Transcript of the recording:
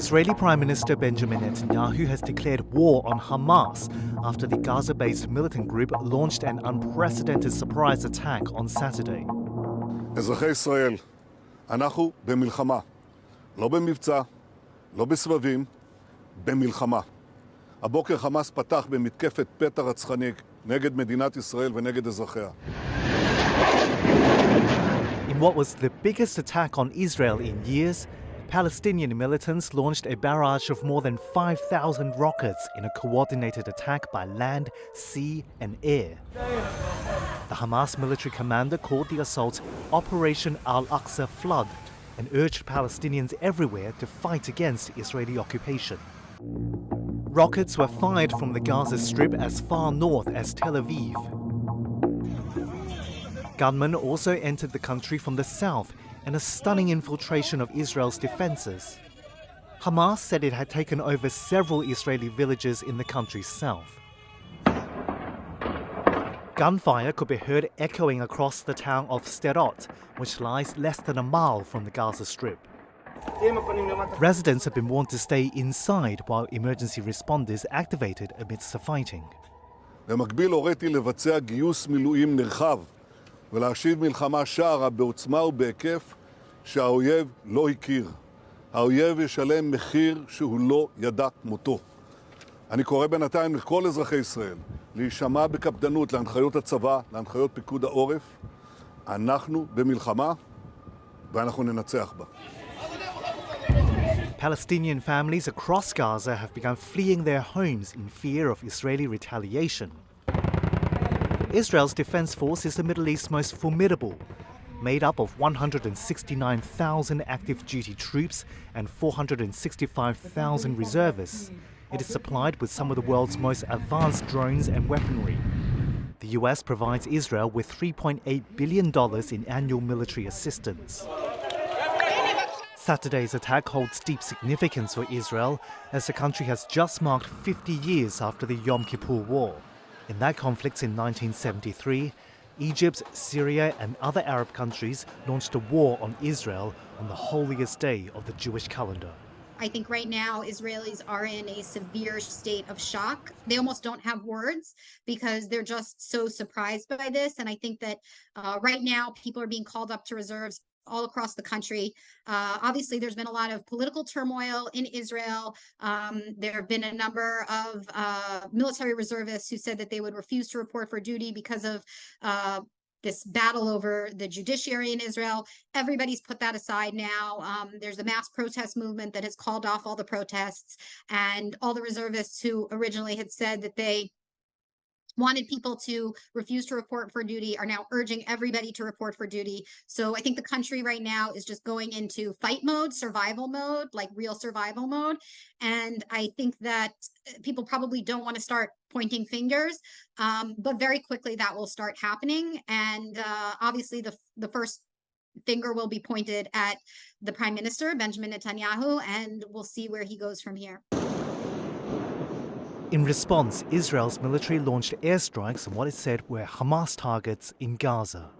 Israeli Prime Minister Benjamin Netanyahu has declared war on Hamas after the Gaza-based militant group launched an unprecedented surprise attack on Saturday. אזרחי ישראל, אנחנו במלחמה. לא במבצע, לא בסבבים, במלחמה. הבוקר חמאס פתח במתקפת פתע רצחני נגד מדינת ישראל ונגד אזרחיה. In what was the biggest attack on Israel in years, Palestinian militants launched a barrage of more than 5,000 rockets in a coordinated attack by land, sea and air. The Hamas military commander called the assault Operation Al-Aqsa Flood and urged Palestinians everywhere to fight against Israeli occupation. Rockets were fired from the Gaza Strip as far north as Tel Aviv. Gunmen also entered the country from the south in a stunning infiltration of Israel's defenses. Hamas said it had taken over several Israeli villages in the country's south. Gunfire could be heard echoing across the town of Sderot, which lies less than a mile from the Gaza Strip. Residents have been warned to stay inside while emergency responders activated amidst the fighting. במקביל הוריתי לבצע גיוס מילואים נרחב ולהשיב מלחמה שערה בעוצמה ובהיקף שהאויב לא הכיר. האויב ישלם מחיר שהוא לא ידע כמותו. אני קורא בינתיים לכל אזרחי ישראל להישמע בקפדנות להנחיות הצבא, להנחיות פיקוד העורף. אנחנו במלחמה ואנחנו ננצח בה. Palestinian families across Gaza have begun fleeing their homes in fear of Israeli retaliation. Israel's defense force is the Middle East's most formidable, made up of 169,000 active duty troops and 465,000 reservists. It is supplied with some of the world's most advanced drones and weaponry. The US provides Israel with $3.8 billion in annual military assistance. Saturday's attack holds deep significance for Israel, as the country has just marked 50 years after the Yom Kippur War. In that conflict in 1973, Egypt, Syria and other Arab countries launched a war on Israel on the holiest day of the Jewish calendar. I think right now Israelis are in a severe state of shock. They almost don't have words because they're just so surprised by this. And I think that right now people are being called up to reserves all across the country. Obviously, there's been a lot of political turmoil in Israel. There have been a number of military reservists who said that they would refuse to report for duty because of this battle over the judiciary in Israel. Everybody's put that aside now. There's a mass protest movement that has called off all the protests, and all the reservists who originally had said that they wanted people to refuse to report for duty are now urging everybody to report for duty. So I think the country right now is just going into fight mode, survival mode, like real survival mode. And I think that people probably don't want to start pointing fingers, but very quickly that will start happening. And obviously the first finger will be pointed at the Prime Minister, Benjamin Netanyahu, and we'll see where he goes from here. In response, Israel's military launched airstrikes on what it said were Hamas targets in Gaza.